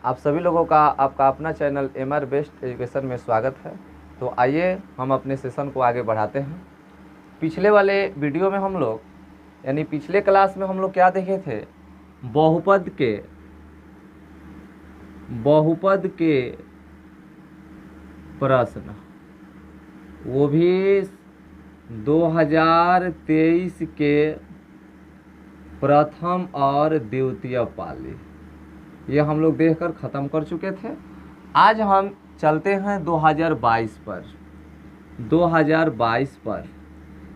आप सभी लोगों का आपका अपना चैनल MR बेस्ट एजुकेशन में स्वागत है। तो आइए हम अपने सेशन को आगे बढ़ाते हैं। पिछले वाले वीडियो में हम लोग यानी पिछले क्लास में हम लोग क्या देखे थे, बहुपद के प्रश्न, वो भी 2023 के प्रथम और द्वितीय पाली, ये हम लोग देखकर ख़त्म कर चुके थे। आज हम चलते हैं 2022 पर,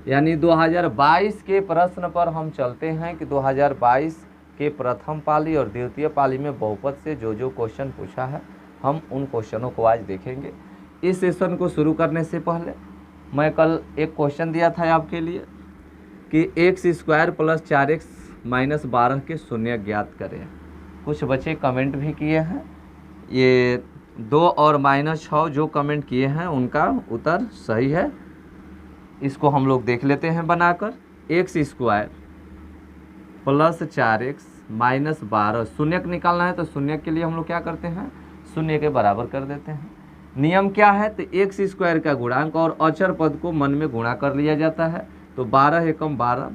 यानी 2022 के प्रश्न पर हम चलते हैं कि 2022 के प्रथम पाली और द्वितीय पाली में बहुपद से जो जो क्वेश्चन पूछा है, हम उन क्वेश्चनों को आज देखेंगे। इस सेशन को शुरू करने से पहले मैं कल एक क्वेश्चन दिया था आपके लिए कि x² + 4x - 12 के शून्य ज्ञात करें। कुछ बच्चे कमेंट भी किए हैं, ये 2 और -6 जो कमेंट किए हैं उनका उत्तर सही है। इसको हम लोग देख लेते हैं बनाकर। x² + 4x - 12, शून्य निकालना है तो शून्य के लिए हम लोग क्या करते हैं, शून्य के बराबर कर देते हैं। नियम क्या है, तो x² का गुणांक और अचर पद को मन में गुणा कर लिया जाता है। तो 12 एकम 12,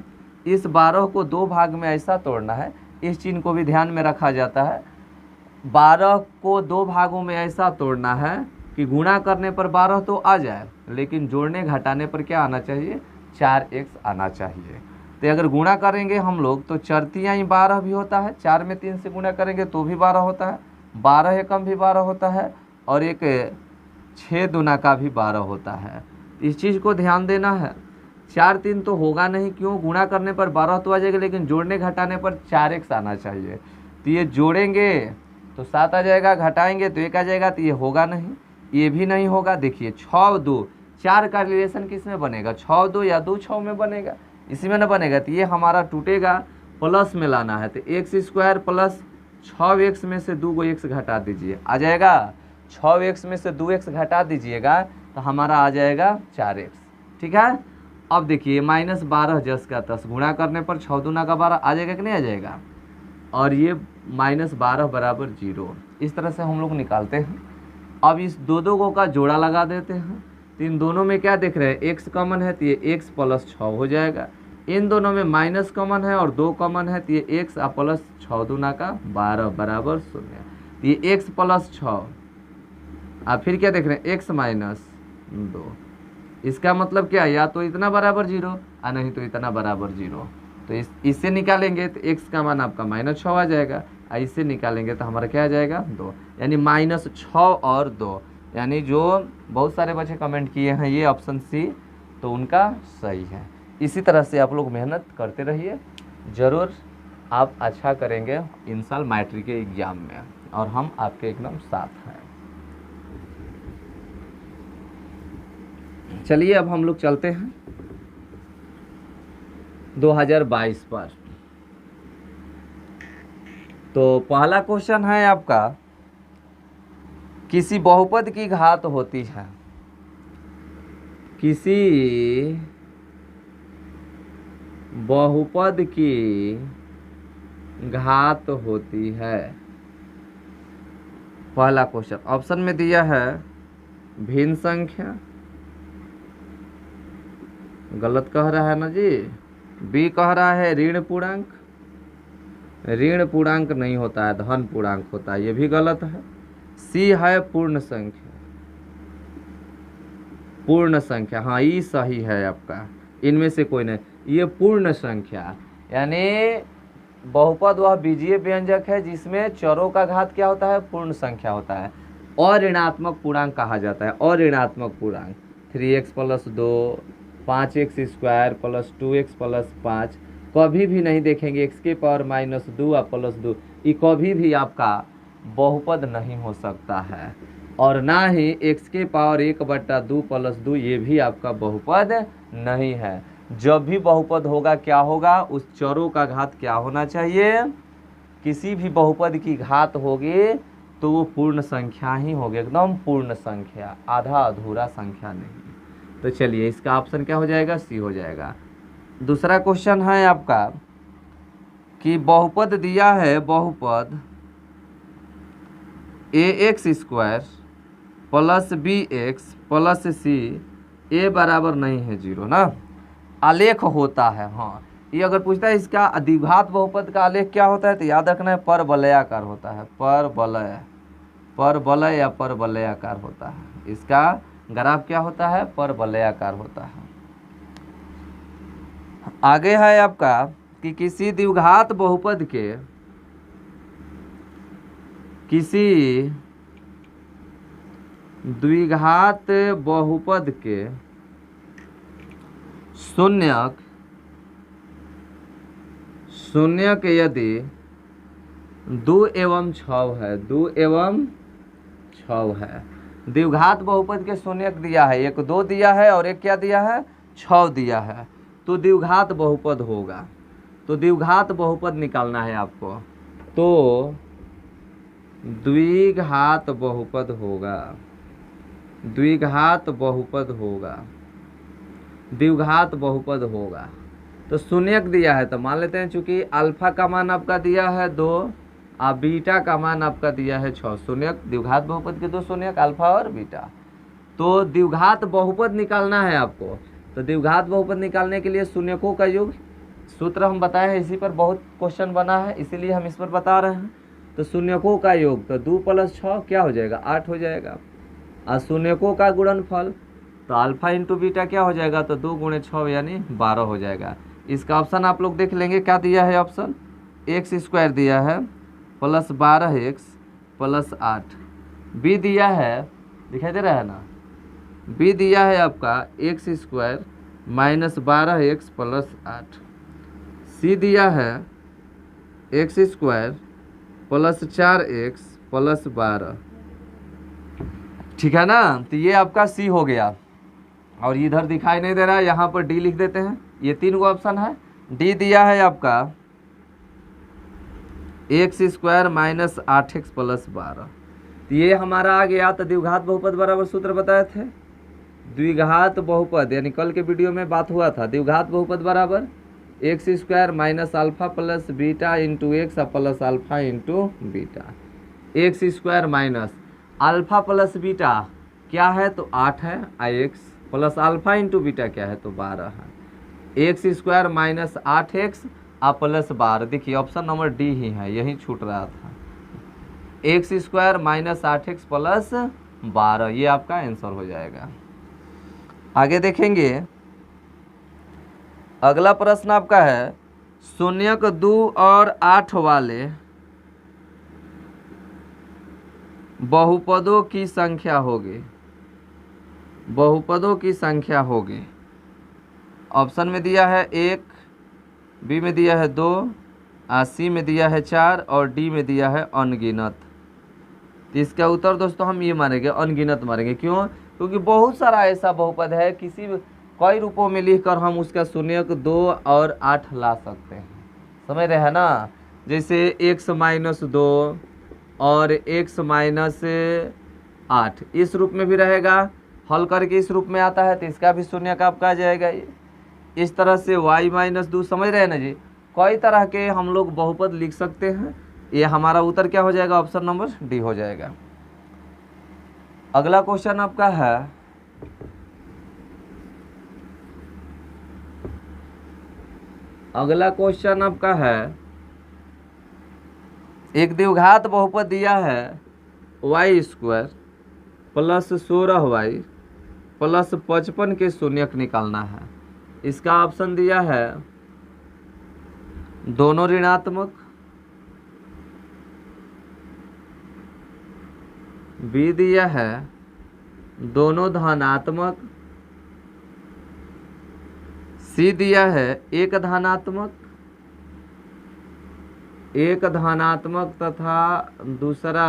इस 12 को 2 भाग में ऐसा तोड़ना है, इस चिन्ह को भी ध्यान में रखा जाता है। 12 को 2 भागों में ऐसा तोड़ना है कि गुणा करने पर 12 तो आ जाए, लेकिन जोड़ने घटाने पर क्या आना चाहिए, 4x आना चाहिए। तो अगर गुणा करेंगे हम लोग तो चरतियाँ ही 12 भी होता है, 4 में 3 से गुणा करेंगे तो भी 12 होता है, 12 एकम भी 12 होता है, और एक 6 दूना का भी 12 होता है। इस चीज़ को ध्यान देना है। 4 3 तो होगा नहीं, क्यों, गुणा करने पर 12 तो आ जाएगा, लेकिन जोड़ने घटाने पर 4x आना चाहिए। तो ये जोड़ेंगे तो 7 आ जाएगा, घटाएंगे तो 1 आ जाएगा, तो ये होगा नहीं, ये भी नहीं होगा। देखिए 6 2 4 का रिलेशन किस में बनेगा, 6 2 या 2 6 में बनेगा, इसी में ना बनेगा, तो ये हमारा टूटेगा, प्लस में लाना है। तो x² + 6x में से 2 x घटा दीजिए, आ जाएगा 6x में से 2x घटा दीजिएगा तो हमारा आ जाएगा 4x। ठीक है, अब देखिए -12 जस का तस, गुणा करने पर 6 दूना का 12 आ जाएगा कि नहीं आ जाएगा, और ये -12 = 0। इस तरह से हम लोग निकालते हैं। अब इस दो को का जोड़ा लगा देते हैं, तो इन दोनों में क्या देख रहे हैं, x कॉमन है तो ये x + 6 हो जाएगा। इन दोनों में माइनस कॉमन है और 2 कॉमन है तो ये x + 6 दूना का 12 = 0। तो ये x + 6, आप फिर क्या देख रहे हैं, x - 2, इसका मतलब क्या, या तो इतना बराबर 0 और नहीं तो इतना बराबर 0। तो इससे निकालेंगे तो x का मान आपका -6 आ जाएगा, और इससे निकालेंगे तो हमारा क्या आ जाएगा, 2, यानी -6 और 2, यानी जो बहुत सारे बच्चे कमेंट किए हैं ये ऑप्शन सी, तो उनका सही है। इसी तरह से आप लोग मेहनत करते रहिए, ज़रूर आप अच्छा करेंगे इन साल मैट्रिक के एग्ज़ाम में, और हम आपके एकदम साथ हैं। चलिए अब हम लोग चलते हैं 2022 पर। तो पहला क्वेश्चन है आपका, किसी बहुपद की घात होती है, किसी बहुपद की घात होती है। पहला क्वेश्चन ऑप्शन में दिया है भिन्न संख्या, गलत कह रहा है ना जी, बी कह रहा है ऋण पूर्णांक, ऋण पूर्णांक नहीं होता है, धन पूर्णांक होता है, ये भी गलत है। सी है पूर्ण संख्या, पूर्ण संख्या, हाँ ये सही है आपका, इनमें से कोई नहीं, ये पूर्ण संख्या, यानी बहुपद वह बीजीय व्यंजक है जिसमें चरों का घात क्या होता है, पूर्ण संख्या होता है, और ऋणात्मक पूर्णांक कहा जाता है। और ऋणात्मक पूर्णांक 3x + 2, 5x² + 2x + 5, कभी भी नहीं देखेंगे x² -2 और +2, ये कभी भी आपका बहुपद नहीं हो सकता है, और ना ही x² 1/2 + 2, ये भी आपका बहुपद नहीं है। जब भी बहुपद होगा क्या होगा, उस चरों का घात क्या होना चाहिए, किसी भी बहुपद की घात होगी तो वो पूर्ण संख्या ही होगी, एकदम पूर्ण संख्या, आधा अधूरा संख्या नहीं। तो चलिए इसका ऑप्शन क्या हो जाएगा, सी हो जाएगा। दूसरा क्वेश्चन है आपका कि बहुपद दिया है, बहुपद ax² plus bx plus c a बराबर नहीं है 0 ना, आलेख होता है। हाँ, ये अगर पूछता है इसका द्विघात बहुपद का आलेख क्या होता है तो याद रखना है परवलयाकार होता है, परवलय या परवलयाकार होता है। इसका ग्राफ क्या होता है, परवलयाकार होता है। आगे है आपका कि किसी द्विघात बहुपद के शून्यक यदि 2 एवं 6 है, 2 एवं 6 है, द्विघात बहुपद के शून्यक दिया है, एक 2 दिया है और एक क्या दिया है, 6 दिया है, तो द्विघात बहुपद होगा। तो द्विघात बहुपद निकालना है आपको, तो द्विघात बहुपद होगा, द्विघात बहुपद होगा, द्विघात बहुपद होगा। तो शून्यक दिया है तो मान लेते हैं चूंकि अल्फा का मान आपका दिया है 2 और बीटा का मान आपका दिया है 6, शून्यक द्विघात बहुपद के 2 शून्यक अल्फा और बीटा। तो द्विघात बहुपद निकालना है आपको, तो द्विघात बहुपद निकालने के लिए शून्यकों का योग सूत्र हम बताए हैं, इसी पर बहुत क्वेश्चन बना है इसीलिए हम इस पर बता रहे हैं। तो शून्यकों का योग तो 2 + 6 क्या हो जाएगा, 8 हो जाएगा, और शून्यकों का गुणनफल तो अल्फा इंटू बीटा क्या हो जाएगा, तो 2 × 6 यानी 12 हो जाएगा। इसका ऑप्शन आप लोग देख लेंगे, क्या दिया है ऑप्शन, x² दिया है प्लस 12x प्लस 8, बी दिया है, दिखाई दे रहा है ना, बी दिया है आपका x² - 12x प्लस 8, सी दिया है x² प्लस 4x प्लस 12, ठीक है ना। तो ये आपका सी हो गया, और इधर दिखाई नहीं दे रहा है, यहाँ पर डी लिख देते हैं। ये 3 गो ऑप्शन है। डी दिया है आपका x² - 8x प्लस 12, तो ये हमारा आ गया। तो द्विघात बहुपद बराबर सूत्र बताए थे, द्विघात बहुपद यानी कल के वीडियो में बात हुआ था, द्विघात बहुपद बराबर x² - alpha plus beta into x plus alpha into beta. x² minus alpha plus beta क्या है तो 8 है, x plus alpha into beta क्या है तो 12 है, x² - 8x प्लस 12। देखिए ऑप्शन नंबर डी ही है, यही छूट रहा था, x² - 8x प्लस 12, ये आपका आंसर हो जाएगा। आगे देखेंगे, अगला प्रश्न आपका है शून्यक 2 और 8 वाले बहुपदों की संख्या होगी, बहुपदों की संख्या होगी। ऑप्शन में दिया है 1, बी में दिया है 2, सी में दिया है 4 और डी में दिया है अनगिनत। तो इसका उत्तर दोस्तों हम ये मानेंगे, अनगिनत मानेंगे। क्यों? क्योंकि बहुत सारा ऐसा बहुपद है, कई रूपों में लिखकर हम उसका शून्यक 2 और 8 ला सकते हैं, समझ रहे हैं ना। जैसे x - 2 और x - 8 इस रूप में भी रहेगा, हल करके इस रूप में आता है तो इसका भी शून्यक आपका आ जाएगा। इस तरह से y - 2, समझ रहे हैं ना जी, कई तरह के हम लोग बहुपद लिख सकते हैं। ये हमारा उत्तर क्या हो जाएगा, ऑप्शन नंबर डी हो जाएगा। अगला क्वेश्चन आपका है, अगला क्वेश्चन आपका है एक द्विघात बहुपद दिया है y² प्लस 16y प्लस 55 के शून्यक निकालना है। इसका ऑप्शन दिया है दोनों ऋणात्मक, बी दिया है दोनों धनात्मक, सी दिया है एक धनात्मक तथा दूसरा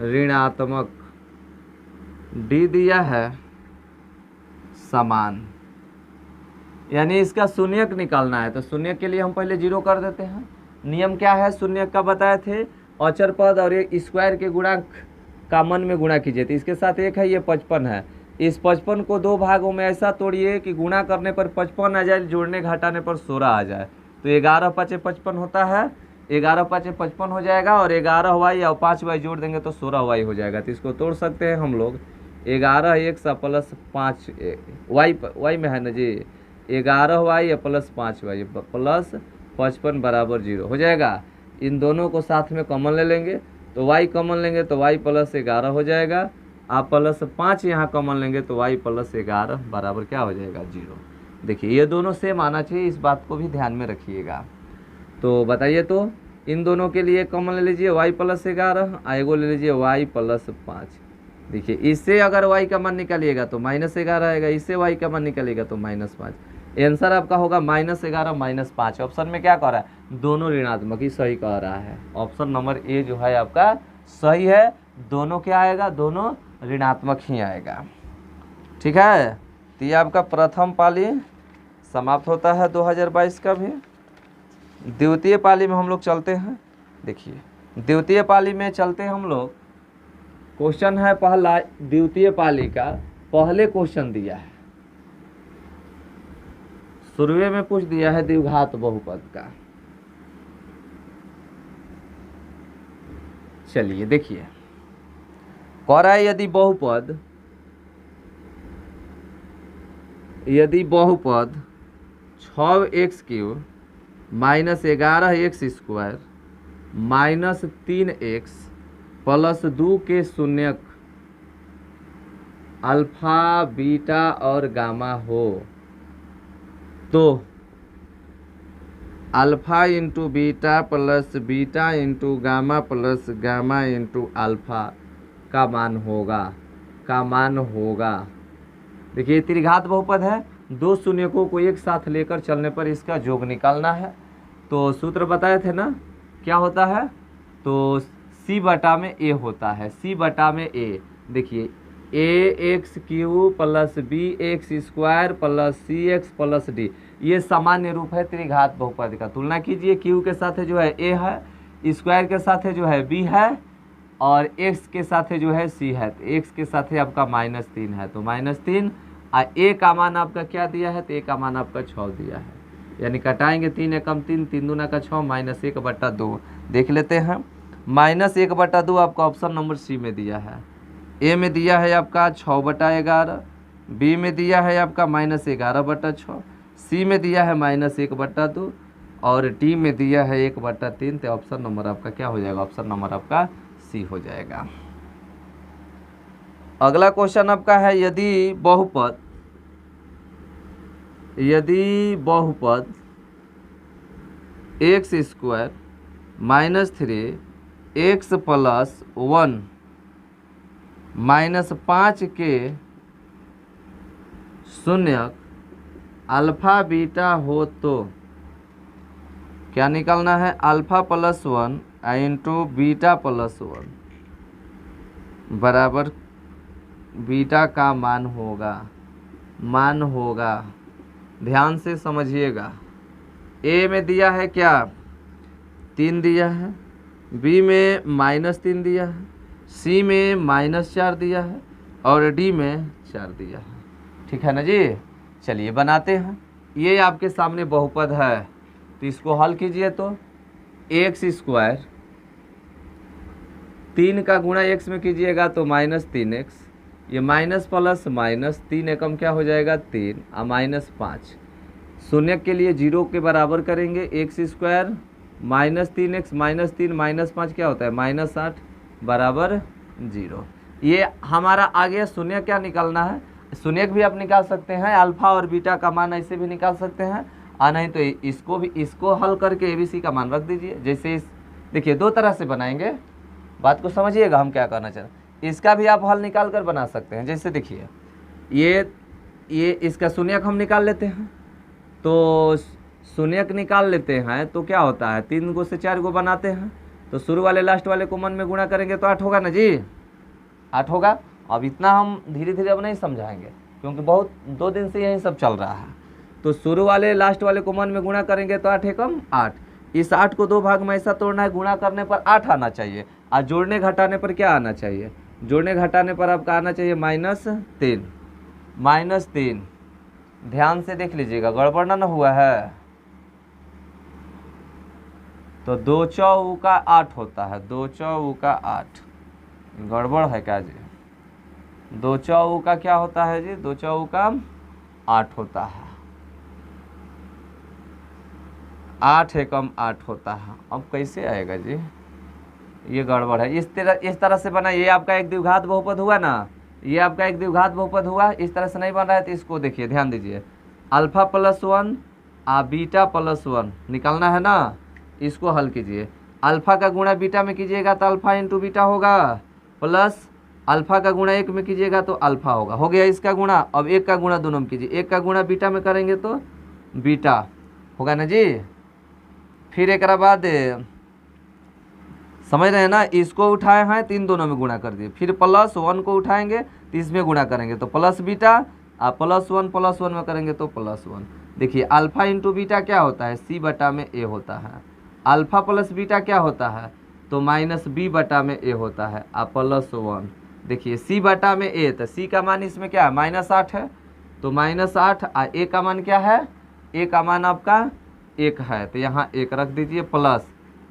ऋणात्मक, डी दिया है समान। यानी इसका शून्यक निकालना है, तो शून्यक के लिए हम पहले 0 कर देते हैं। नियम क्या है शून्यक का बताए थे, अचर पद और एक स्क्वायर के गुणांक का मन में गुणा कीजिए। तो इसके साथ एक है, ये 55 है। इस 55 को 2 भागों में ऐसा तोड़िए कि गुणा करने पर 55 आ जाए, जोड़ने घटाने पर 16 आ जाए। तो 11 × 5 = 55 होता है, 11 5 55 हो जाएगा, और 11y और 5y जोड़ देंगे तो 16y हो जाएगा। तो इसको तोड़ सकते हैं हम लोग, 11x प्लस 5 y में है ना जी, 11y प्लस 5y प्लस 55 बराबर 0 हो जाएगा। इन दोनों को साथ में कॉमन ले लेंगे, तो y कॉमन लेंगे तो y प्लस 11 हो जाएगा, आप प्लस 5 यहाँ कॉमन लेंगे तो y प्लस 11 बराबर क्या हो जाएगा 0। देखिए ये दोनों सेम आना चाहिए, इस बात को भी ध्यान में रखिएगा। तो बताइए, तो इन दोनों के लिए कॉमन ले लीजिए y प्लस 11, एगो ले लीजिए y प्लस 5। देखिए इससे अगर y का मान निकालिएगा तो -11 आएगा, इससे y का मान निकालिएगा तो -5। आंसर आपका होगा -11 -5। ऑप्शन में क्या कह रहा है, दोनों ऋणात्मक ही सही कह रहा है। ऑप्शन नंबर ए जो है आपका सही है, दोनों क्या आएगा, दोनों ऋणात्मक ही आएगा। ठीक है, तो ये आपका प्रथम पाली समाप्त होता है 2022 का भी। द्वितीय पाली में हम लोग चलते हैं। देखिए द्वितीय पाली में चलते हैं हम लोग। क्वेश्चन है पहला द्वितीय पाली का, पहले क्वेश्चन दिया है, शुरुए में पूछ दिया है द्विघात बहुपद का। चलिए देखिए, कह रहा है यदि बहुपद 6x³ minus 11x² minus 3x plus 2 के शून्यक अल्फा बीटा और गामा हो, तो alpha into beta plus beta into gamma plus gamma into alpha का मान होगा। देखिए त्रिघात बहुपद है, दो शून्यकों को एक साथ लेकर चलने पर इसका योग निकालना है। तो सूत्र बताए थे ना, क्या होता है, तो c बटा में a होता है, c बटा में a। देखिए ax³ plus bx² plus cx plus d, ये सामान्य रूप है त्रिघात बहुपद का। तुलना कीजिए, q के साथ जो है a है, स्क्वायर के साथ जो है b है, और x के साथ जो है c है। तो x के साथ आपका -3 है, तो -3, और a का मान आपका क्या दिया है, तो a का मान आपका 6 दिया है। यानी कटाएंगे 3 एकम 3, 3 दूना का 6, -1/2 देख लेते हैं। -1/2 आपका ऑप्शन नंबर सी में दिया है। ए में दिया है आपका 6/11, बी में दिया है आपका -11/6, सी में दिया है -1/2, और डी में दिया है 1/3। तो ऑप्शन नंबर आपका क्या हो जाएगा, ऑप्शन नंबर आपका सी हो जाएगा। अगला क्वेश्चन आपका है यदि बहुपद x² minus 3x plus 1 minus 5 के शून्यक अल्फा बीटा हो, तो क्या निकालना है, alpha plus 1 into beta plus 1 बराबर बीटा का मान होगा। ध्यान से समझिएगा। ए में दिया है क्या, 3 दिया है, बी में -3 दिया है, सी में -4 दिया है, और डी में 4 दिया है। ठीक है ना जी। चलिए बनाते हैं। ये आपके सामने बहुपद है, तो इसको हल कीजिए। तो x², 3 का गुणा x में कीजिएगा तो -3x, ये माइनस प्लस माइनस 3 एकम क्या हो जाएगा 3, और -5 शून्य के लिए 0 के बराबर करेंगे। x² -3x -3 -5 क्या होता है -8 बराबर 0। ये हमारा आगे शून्य क्या निकालना है, शून्य भी आप निकाल सकते हैं, अल्फा और बीटा का मान ऐसे भी निकाल सकते हैं, और नहीं तो इसको हल करके ABC का मान रख दीजिए। जैसे देखिए 2 तरह से बनाएंगे, बात को समझिएगा हम क्या करना चाहते हैं। इसका भी आप हल निकाल कर बना सकते हैं। जैसे देखिए ये इसका शून्यक हम निकाल लेते हैं, तो शून्यक निकाल लेते हैं तो क्या होता है 3 गो से 4 गो बनाते हैं, तो शुरू वाले लास्ट वाले को मन में गुणा करेंगे तो 8 होगा ना जी, 8 होगा। अब इतना हम धीरे धीरे अब नहीं समझाएंगे, क्योंकि बहुत 2 दिन से यही सब चल रहा है। तो शुरू वाले लास्ट वाले को मन में गुणा करेंगे तो 8 एकम 8। इस 8 को 2 भाग में ऐसा तोड़ना है, गुणा करने पर 8 आना चाहिए, और जोड़ने घटाने पर क्या आना चाहिए, जोड़ने घटाने पर आपका आना चाहिए -3। ध्यान से देख लीजिएगा, गड़बड़ ना हुआ है। तो 2 चौका 8 होता है, 2 चौका 8। गड़बड़ है क्या जी? 2 चौका क्या होता है जी? 2 चौका 8 होता है, 8 एकम 8 होता है। अब कैसे आएगा जी? ये गड़बड़ है। इस तरह से बना, ये आपका एक द्विघात बहुपद हुआ ना, ये आपका एक द्विघात बहुपद हुआ। इस तरह से नहीं बन रहा है तो इसको देखिए, ध्यान दीजिए। अल्फा प्लस 1 बीटा प्लस 1 निकालना है ना, इसको हल कीजिए। अल्फा का गुणा बीटा में कीजिएगा तो अल्फा इंटू बीटा होगा, प्लस अल्फा का गुणा 1 में कीजिएगा तो अल्फा होगा। हो गया इसका गुणा। अब 1 का गुणा दोनों में कीजिए, 1 का गुणा बीटा में करेंगे तो बीटा होगा ना जी। फिर एक बाद समझ रहे हैं ना, इसको उठाए हैं तो इन दोनों में गुणा कर दिए। फिर प्लस 1 को उठाएंगे तो इसमें गुणा करेंगे तो प्लस बीटा, और प्लस 1 में करेंगे तो प्लस 1। देखिए अल्फा इंटू बीटा क्या होता है? सी बटा में ए होता है। अल्फा प्लस बीटा क्या होता है? तो माइनस बी बटा में ए होता है, और प्लस 1। देखिए सी बटा में ए, तो सी का मान इसमें क्या है? -8 है, तो -8, और ए का मान क्या है? ए का मान आपका 1 है, तो यहाँ 1 रख दीजिए, प्लस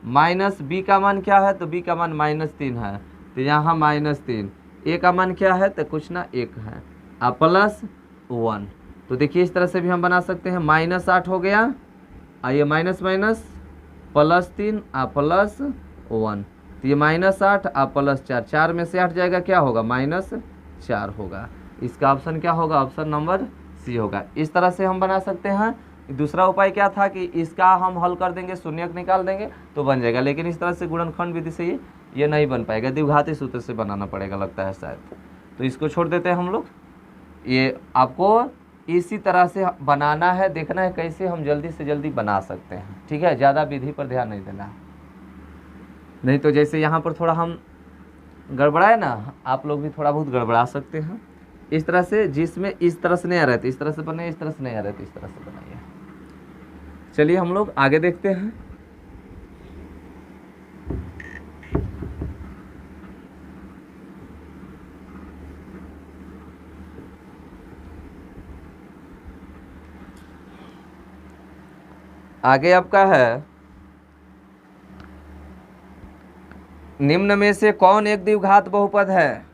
माइनस बी का मान क्या है? तो बी का मान -3 है, तो यहाँ -3। ए का मान क्या है? तो कुछ ना 1 है, और प्लस 1। तो देखिए इस तरह से भी हम बना सकते हैं। -8 हो गया, और ये माइनस माइनस +3 और प्लस 1, तो ये -8 और प्लस 4, 4 में से 8 जाएगा, क्या होगा? -4 होगा। इसका ऑप्शन क्या होगा? ऑप्शन नंबर सी होगा। इस तरह से हम बना सकते हैं। दूसरा उपाय क्या था कि इसका हम हल कर देंगे, शून्यक निकाल देंगे तो बन जाएगा, लेकिन इस तरह से गुणनखंड विधि से ये नहीं बन पाएगा, द्विघाती सूत्र से बनाना पड़ेगा लगता है शायद। तो इसको छोड़ देते हैं हम लोग। ये आपको इसी तरह से बनाना है, देखना है कैसे हम जल्दी से जल्दी बना सकते हैं, ठीक है। ज़्यादा विधि पर ध्यान नहीं देना है, नहीं तो जैसे यहाँ पर थोड़ा हम गड़बड़ाए ना, आप लोग भी थोड़ा बहुत गड़बड़ा सकते हैं। इस तरह से, जिसमें इस तरह से नहीं आ रहे थे इस तरह से बनाइए, इस तरह से नहीं आ रहे थे इस तरह से बनाइए। चलिए हम लोग आगे देखते हैं। आगे आपका है, निम्न में से कौन एक द्विघात बहुपद है?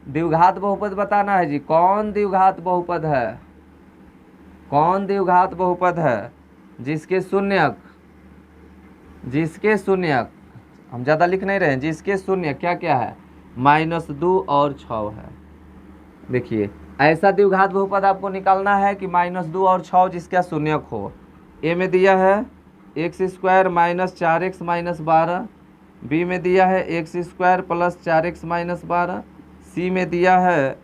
द्विघात बहुपद बताना है जी। कौन द्विघात बहुपद है? कौन द्विघात बहुपद है जिसके शून्यक हम ज़्यादा लिख नहीं रहे हैं, जिसके शून्य क्या क्या है? -2 और 6 है। देखिए ऐसा द्विघात बहुपद आपको निकालना है कि -2 और 6 जिसका शून्यक हो। ए में दिया है x² - 4x - 12, बी में दिया है x² + 4x - 12, सी में दिया है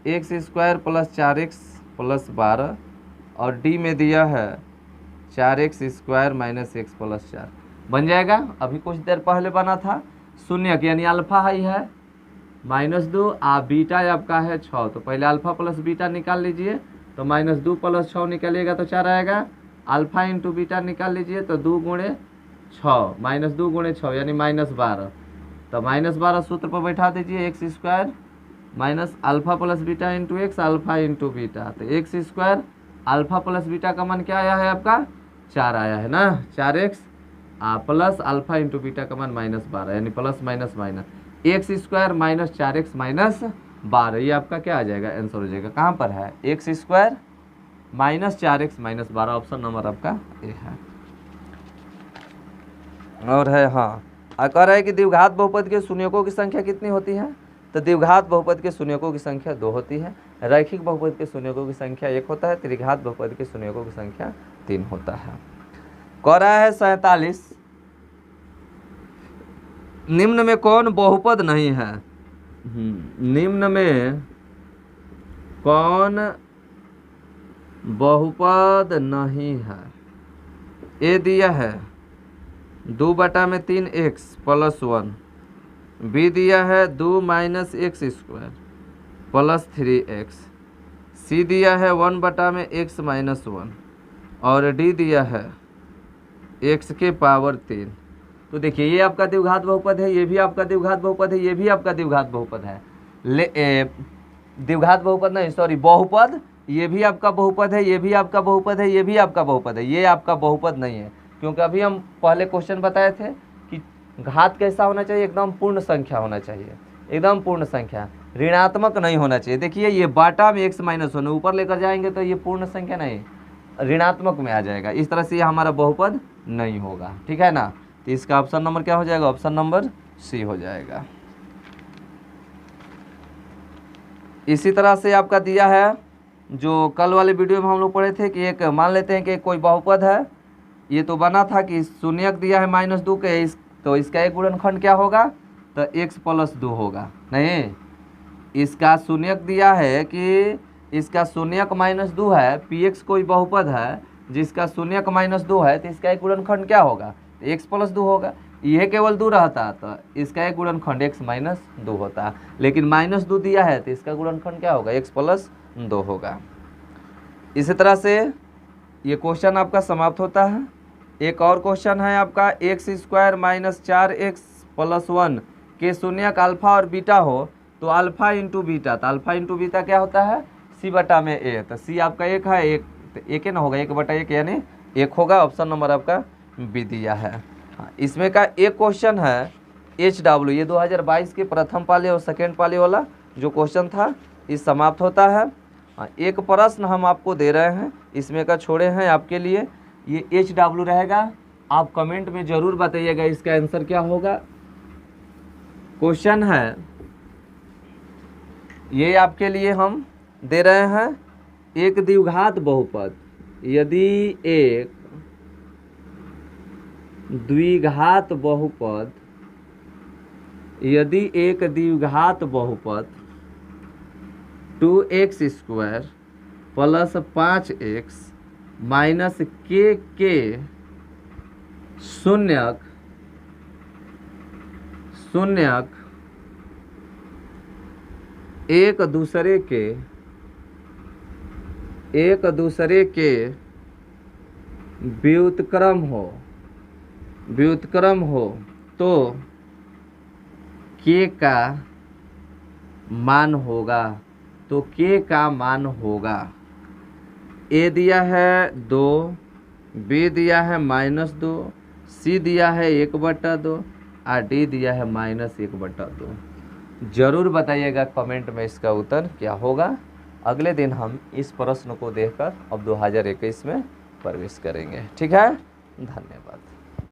x² + 4x + 12, और डी में दिया है 4x² - x + 4। बन जाएगा। अभी कुछ देर पहले बना था शून्यक, यानी अल्फा हाई है -2 और बीटा आपका है 6। तो पहले अल्फा प्लस बीटा निकाल लीजिए, तो -2 + 6 निकालिएगा तो 4 आएगा। अल्फा इंटू बीटा निकाल लीजिए तो 2 × 6, -2 × 6 यानी -12। तो -12 सूत्र पर बैठा दीजिए, x² minus alpha plus beta into x, alpha into beta. तो x² अल्फा प्लस बीटा का मान क्या आया है आपका? 4 आया है ना, 4x plus alpha into beta का मान -12, यानी plus minus minus x² - 4x - 12। ये आपका क्या आ जाएगा? आंसर हो जाएगा। कहाँ पर है? x² - 4x - 12, ऑप्शन नंबर आपका ए है। और है हाँ, कह रहा है कि द्विघात बहुपद के शून्यकों की संख्या कितनी होती है? तो द्विघात बहुपद के शून्यकों की संख्या 2 होती है, रैखिक बहुपद के शून्यकों की संख्या 1 होता है, त्रिघात बहुपद के शून्यकों की संख्या 3 होता है। कह रहा है 47, निम्न में कौन बहुपद नहीं है? निम्न में कौन बहुपद नहीं है? ए दिया है 2/3x + 1, बी दिया है 2 - x² + 3x, सी दिया है 1/x - 1, और डी दिया है x⁻3। तो देखिए ये आपका द्विघात बहुपद है, ये भी आपका द्विघात बहुपद है, ये भी आपका द्विघात बहुपद है। द्विघात बहुपद नहीं, सॉरी, बहुपद। ये भी आपका बहुपद है, ये भी आपका बहुपद है, ये भी आपका बहुपद है, ये आपका बहुपद नहीं है। क्योंकि अभी हम पहले क्वेश्चन बताए थे कि घात कैसा होना चाहिए, एकदम पूर्ण संख्या होना चाहिए, एकदम पूर्ण संख्या, ऋणात्मक नहीं होना चाहिए। देखिए ये बाटा में x माइनस वन ऊपर लेकर जाएंगे तो ये पूर्ण संख्या नहीं, ऋणात्मक में आ जाएगा, इस तरह से ये हमारा बहुपद नहीं होगा, ठीक है ना। तो इसका ऑप्शन नंबर क्या हो जाएगा, ऑप्शन नंबर सी हो जाएगा। इसी तरह से आपका दिया है जो कल वाले वीडियो में हम लोग पढ़े थे कि एक मान लेते हैं कि कोई बहुपद है, ये तो बना था कि शून्यक दिया है -2 के, तो इसका एक गुणनखंड क्या होगा, तो x + 2 होगा। नहीं, इसका शून्यक दिया है कि इसका शून्यक -2 है, px कोई बहुपद है जिसका शून्यक -2 है, तो इसका एक गुणनखंड क्या होगा, x + 2 होगा। यह केवल 2 रहता तो इसका एक गुणनखंड x - 2 होता, लेकिन -2 दिया है तो इसका गुणनखंड क्या होगा, x + 2 होगा। इसी तरह से ये क्वेश्चन आपका समाप्त होता है। एक और क्वेश्चन है आपका, x² - 4x + 1 के शून्यक अल्फा और बीटा हो तो अल्फा इंटू बीटा, तो अल्फा इंटू बीटा क्या होता है, c/a, तो c आपका 1 है, 1 तो 1 ही ना होगा, 1/1 यानी 1 होगा। ऑप्शन नंबर आपका बी दिया है। इसमें का एक क्वेश्चन है HW, ये 2022 के प्रथम पाली और सेकेंड पाली वाला जो क्वेश्चन था इस समाप्त होता है। एक प्रश्न हम आपको दे रहे हैं, इसमें का छोड़े हैं आपके लिए, ये HW रहेगा, आप कमेंट में ज़रूर बताइएगा इसका आंसर क्या होगा। क्वेश्चन है ये आपके लिए हम दे रहे हैं, एक द्विघात बहुपद, यदि एक द्विघात बहुपद, यदि एक द्विघात बहुपद 2x² + 5x - k के शून्यक एक दूसरे के व्युत्क्रम हो तो k का मान होगा, तो k का मान होगा। a दिया है 2, b दिया है -2, c दिया है 1/2 और d दिया है -1/2। जरूर बताइएगा कमेंट में इसका उत्तर क्या होगा। अगले दिन हम इस प्रश्न को देखकर अब 2021 में प्रवेश करेंगे। ठीक है, धन्यवाद।